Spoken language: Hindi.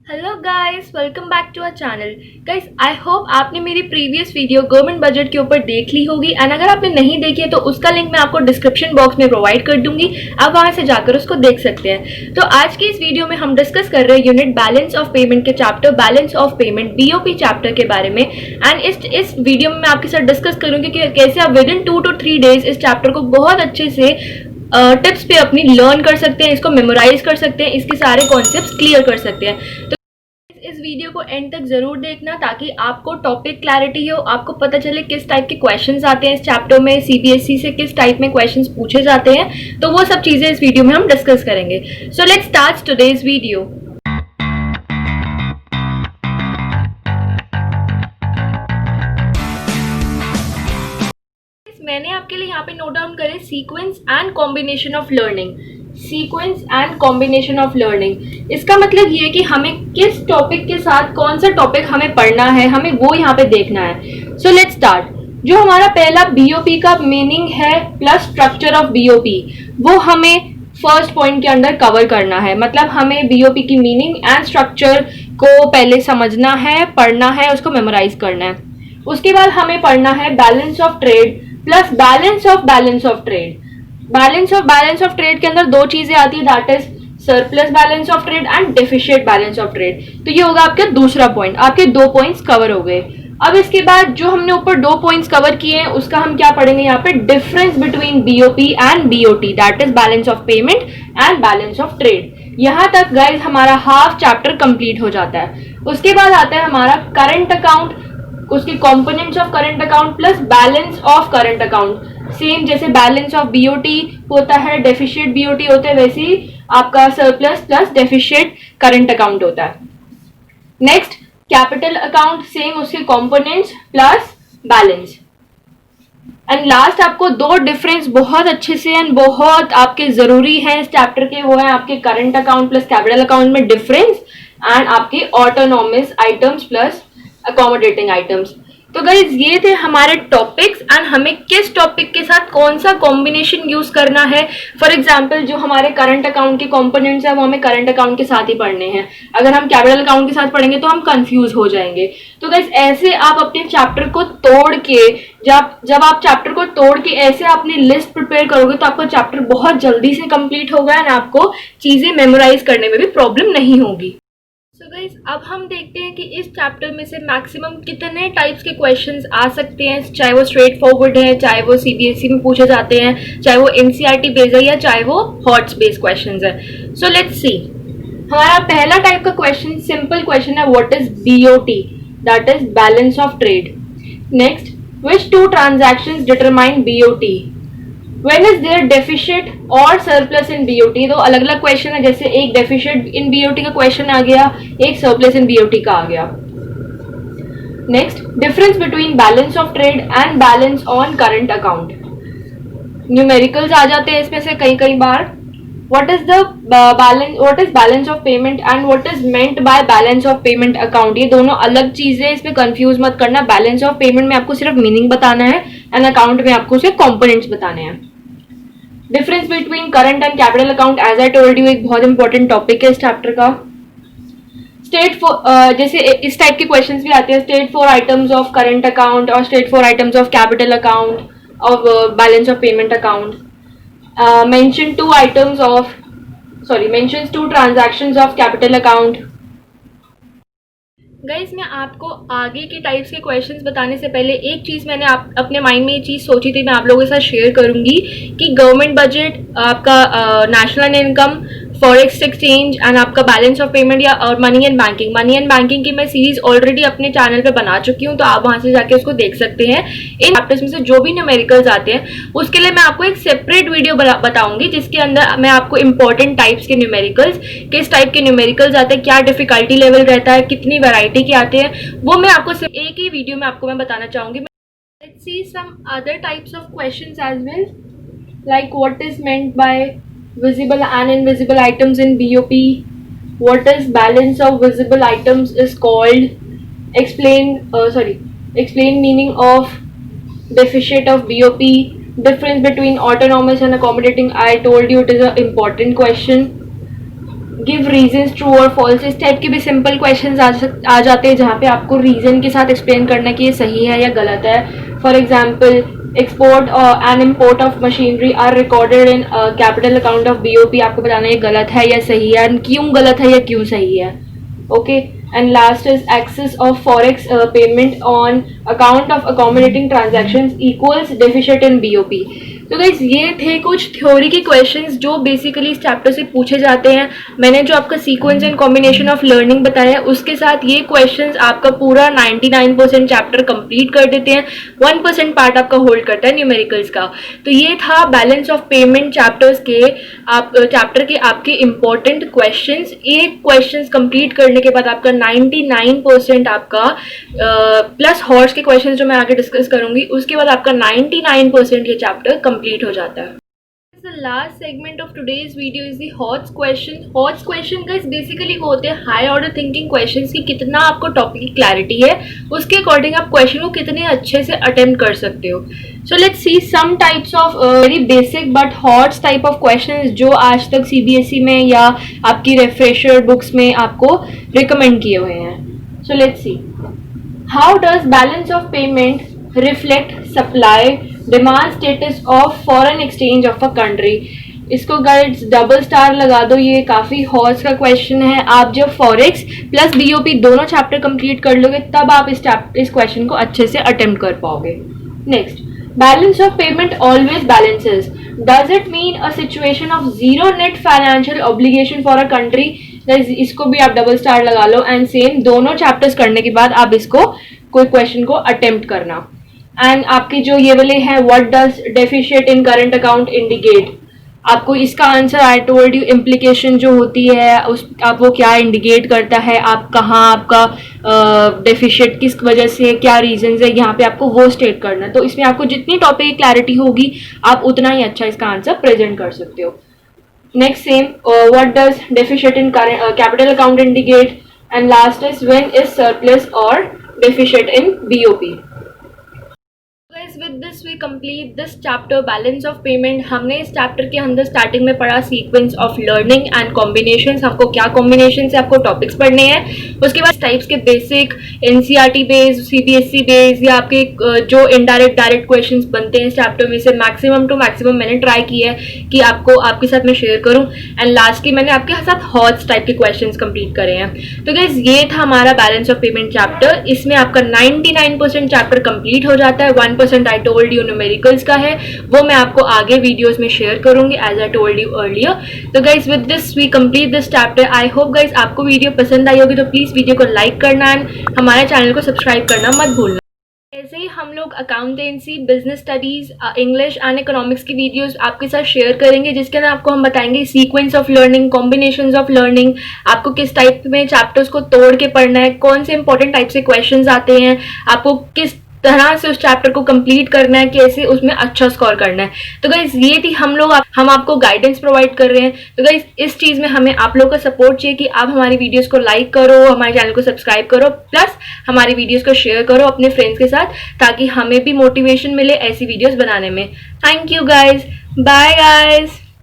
Hello guys, welcome back to our channel. Guys, I hope आपने मेरी प्रीवियस वीडियो गवर्नमेंट बजट के ऊपर देख ली होगी एंड अगर आपने नहीं देखी है तो उसका लिंक मैं आपको डिस्क्रिप्शन बॉक्स में प्रोवाइड कर दूंगी। आप वहां से जाकर उसको देख सकते हैं। तो आज की इस वीडियो में हम डिस्कस कर रहे हैं यूनिट बैलेंस ऑफ पेमेंट के chapter balance of payment BOP chapter के बारे में। एंड इस वीडियो में मैं आपके साथ डिस्कस करूंगी कि कैसे आप विद इन 2 to 3 days इस चैप्टर को बहुत अच्छे से टिप्स पे अपनी लर्न कर सकते हैं, इसको मेमोराइज कर सकते हैं, इसके सारे कॉन्सेप्ट्स क्लियर कर सकते हैं। तो इस वीडियो को एंड तक जरूर देखना ताकि आपको टॉपिक क्लैरिटी हो, आपको पता चले किस टाइप के क्वेश्चंस आते हैं इस चैप्टर में, सीबीएसई से किस टाइप में क्वेश्चंस पूछे जाते हैं। तो वो सब चीजें इस वीडियो में हम डिस्कस करेंगे। So let's start today's video. मैंने आपके लिए यहाँ पे नोट डाउन करे sequence and combination of learning. Sequence and combination of learning, इसका मतलब ये है कि हमें किस टॉपिक के साथ कौन सा टॉपिक हमें पढ़ना है, हमें वो यहाँ पे देखना है। So let's start. जो हमारा पहला बीओपी का मीनिंग है प्लस स्ट्रक्चर ऑफ बीओपी, वो हमें फर्स्ट पॉइंट के अंदर कवर करना है। मतलब हमें बीओपी की मीनिंग एंड स्ट्रक्चर को पहले समझना है, पढ़ना है, उसको मेमोराइज करना है। उसके बाद हमें पढ़ना है balance of trade plus balance of trade. Balance of trade के अंदर दो चीजें आती है, that is surplus balance of trade and deficit balance of trade. तो ये होगा आपका दूसरा पॉइंट। आपके 2 पॉइंट्स कवर हो गए। अब इसके बाद जो हमने ऊपर 2 पॉइंट्स कवर किए हैं उसका हम क्या पढ़ेंगे यहाँ पे, difference between BOP and BOT, that is balance of payment and balance of trade. यहां तक गाइज हमारा हाफ चैप्टर कंप्लीट हो जाता है। उसके बाद आता है हमारा करंट अकाउंट, उसके components of current account plus balance of current account. Same जैसे बैलेंस ऑफ बीओटी होता है, डेफिशिएट बीओटी होता है, वैसे ही आपका surplus plus deficit current account होता है। नेक्स्ट कैपिटल अकाउंट, सेम उसके components plus balance. And last आपको दो डिफरेंस बहुत अच्छे से एंड बहुत आपके जरूरी है इस चैप्टर के, वो है आपके current account plus capital account में डिफरेंस एंड आपके autonomous items plus accommodating items. तो गाइज ये थे हमारे टॉपिक्स एंड हमें किस टॉपिक के साथ कौन सा कॉम्बिनेशन यूज करना है। फॉर एग्जांपल जो हमारे करंट अकाउंट के कंपोनेंट्स है वो हमें करंट अकाउंट के साथ ही पढ़ने हैं। अगर हम कैपिटल अकाउंट के साथ पढ़ेंगे तो हम कंफ्यूज हो जाएंगे। तो गाइज ऐसे आप अपने चैप्टर को तोड़ के, जब आप चैप्टर को तोड़ के ऐसे अपनी लिस्ट प्रिपेयर करोगे तो आपका चैप्टर बहुत जल्दी से कंप्लीट होगा एंड आपको चीजें मेमोराइज करने में भी प्रॉब्लम नहीं होगी। सो गाइज अब हम देखते हैं कि इस चैप्टर में से मैक्सिमम कितने टाइप्स के क्वेश्चंस आ सकते हैं, चाहे वो स्ट्रेट फॉरवर्ड है, चाहे वो सीबीएसई में पूछे जाते हैं, चाहे वो एनसीईआरटी बेस्ड है या चाहे वो हॉट्स बेस्ड क्वेश्चंस है। So let's see. हमारा पहला टाइप का क्वेश्चन सिंपल क्वेश्चन है, what is BOT, that is balance of trade. Next, which two transactions determine BOT, When is there deficit और surplus in BOT। तो अलग अलग क्वेश्चन है, जैसे एक deficit in BOT का क्वेश्चन आ गया, एक surplus in BOT का आ गया। Next, difference between balance of trade and balance on current account. Numericals आ जाते हैं इसमें से कई बार। What is balance of payment and what is meant by balance of payment account। ये दोनों अलग चीजें, इसमें कंफ्यूज मत करना। बैलेंस ऑफ पेमेंट में आपको सिर्फ मीनिंग बताना है एंड अकाउंट में आपको उसके कंपोनेंट्स बताने हैं। Difference between current and capital account, as I told you, एक बहुत इंपॉर्टेंट टॉपिक है इस चैप्टर का। स्टेट फॉर, जैसे इस टाइप के क्वेश्चंस भी आते हैं, state four items of current account और state four items of capital account of balance of payment account. Mention two transactions of capital account. Guys मैं आपको आगे के टाइप्स के क्वेश्चंस बताने से पहले एक चीज़ मैंने अपने माइंड में ये चीज़ सोची थी, मैं आप लोगों के साथ शेयर करूंगी कि गवर्नमेंट बजट, आपका national income, forex exchange and आपका बैलेंस ऑफ पेमेंट या और मनी एंड बैंकिंग की मैं सीरीज ऑलरेडी अपने चैनल पे बना चुकी हूँ, तो आप वहां से जाके उसको देख सकते हैं। इन चैप्टर्स में से जो भी न्यूमेरिकल्स आते हैं उसके लिए मैं आपको एक सेपरेट वीडियो बताऊंगी जिसके अंदर मैं आपको इंपॉर्टेंट टाइप्स के न्यूमेरिकल्स, किस टाइप के न्यूमेरिकल्स आते हैं, क्या डिफिकल्टी लेवल रहता है, कितनी वैरायटी के आते हैं, वो मैं आपको सिर्फ एक ही वीडियो में आपको मैं बताना चाहूंगी। Let's see some other types of questions as well, like what is meant by visible and invisible items in BOP, what is balance of visible items is called, explain meaning of deficit of BOP, difference between autonomous and accommodating, I told you it is an important question. Give reasons true और फॉल्स, इस टाइप के भी सिंपल क्वेश्चंस आ जाते हैं जहाँ पे आपको रीजन के साथ एक्सप्लेन करना कि ये सही है या गलत है. For example, export and import of machinery are recorded in capital account of BOP. आपको बताना ये गलत है या सही है, क्यों गलत है या क्यों सही है. Okay. And last is excess of forex payment on account of accommodating transactions equals deficit in BOP. तो गाइस ये थे कुछ थ्योरी के क्वेश्चंस जो बेसिकली इस चैप्टर से पूछे जाते हैं. मैंने जो आपका sequence and combination of learning बताया है उसके साथ ये क्वेश्चंस आपका पूरा 99% चैप्टर कंप्लीट कर देते हैं. 1% पार्ट आपका होल्ड करता है न्यूमेरिकल्स का. तो ये था बैलेंस ऑफ पेमेंट चैप्टर्स के चैप्टर के आपके इंपॉर्टेंट क्वेश्चंस. ये क्वेश्चंस कंप्लीट करने के बाद आपका 99% आपका प्लस हॉर्स के क्वेश्चंस जो मैं आगे डिस्कस करूंगी उसके बाद आपका 99% ये चैप्टर कंप्लीट हो जाता है. The last segment of today's video is the HOTS question. HOTS question guys basically वो होते हैं हाई ऑर्डर थिंकिंग क्वेश्चंस की कितना आपको टॉपिक की क्लैरिटी है उसके अकॉर्डिंग आप क्वेश्चन को कितने अच्छे से अटेम्प्ट कर सकते हो. So let's see some types of very basic but HOTS type of questions जो आज तक CBSE में या आपकी रेफ्रेशर बुक्स में आपको रिकमेंड किए हुए हैं. सो let's C, how does balance of payment reflect supply demand status of foreign exchange of a country. इसको गाइड्स डबल स्टार लगा दो, ये काफी हॉर्स का क्वेश्चन है. आप जब फॉरेक्स प्लस BOP दोनों चैप्टर कंप्लीट कर लोगे तब आप इस क्वेश्चन को अच्छे से अटेम्प्ट कर पाओगे. Next, balance of payment always balances. Does it mean a situation of zero net financial obligation for a country. इसको भी आप डबल स्टार लगा लो. एंड सेम दोनों चैप्टर्स करने के बाद आप इसको कोई क्वेश्चन को अटेम्प्ट करना. एंड आपके जो ये वाले हैं, what does deficit in current account indicate, आपको इसका answer I told you. Implication जो होती है उस आप वो क्या इंडिकेट करता है, आप कहाँ आपका डेफिशिएट किस वजह से, क्या रीजंस है, यहाँ पे आपको वो स्टेट करना है. तो इसमें आपको जितनी टॉपिक की क्लैरिटी होगी आप उतना ही अच्छा इसका आंसर प्रेजेंट कर सकते हो. Next same, what does deficit in capital account indicate. And last is when is surplus और deficit in BOP. Guys, with this we complete this chapter balance of payment. हमने इस चैप्टर के अंदर स्टार्टिंग में पढ़ा sequence of learning and combinations. आपको क्या कॉम्बिनेशन से आपको टॉपिक्स पढ़ने हैं. उसके बाद टाइप्स के basic NCERT based, CBSE based या आपके जो इनडायरेक्ट डायरेक्ट क्वेश्चंस बनते हैं इस चैप्टर में से मैक्सिमम टू मैक्सिमम मैंने ट्राई किया है कि आपको आपके साथ में शेयर करूँ. एंड लास्टली मैंने आपके साथ हॉट्स टाइप के क्वेश्चंस कंप्लीट करे हैं. तो गाइस ये था हमारा बैलेंस ऑफ पेमेंट चैप्टर. इसमें आपका 99% चैप्टर कंप्लीट हो जाता है. 1% आई टोल्ड यू न्यूमेरिकल्स का है, वो मैं आपको आगे वीडियोस में शेयर करूंगी as I told you earlier. तो guys with this we complete this chapter. I hope guys आपको वीडियो पसंद आई होगी तो प्लीज वीडियो को लाइक करना एंड हमारे चैनल को सब्सक्राइब करना मत भूलना. ऐसे ही हम लोग accountancy, business studies, English and economics की वीडियोस आपके साथ शेयर करेंगे जिसके अंदर आपको हम बताएंगे sequence of learning, combinations of learning, आपको किस टाइप में चैप्टर्स को तोड़ के पढ़ना है, कौन से इंपॉर्टेंट टाइप से क्वेश्चंस आते हैं, आपको किस तरह से उस चैप्टर को कंप्लीट करना है, कैसे उसमें अच्छा स्कोर करना है. तो गाइज ये थी हम आपको गाइडेंस प्रोवाइड कर रहे हैं. तो गाइज इस चीज में हमें आप लोगों का सपोर्ट चाहिए कि आप हमारी वीडियोस को लाइक करो, हमारे चैनल को सब्सक्राइब करो, प्लस हमारी वीडियोस को शेयर करो अपने फ्रेंड्स के साथ ताकि हमें भी मोटिवेशन मिले ऐसी वीडियोस बनाने में. Thank you guys, bye guys.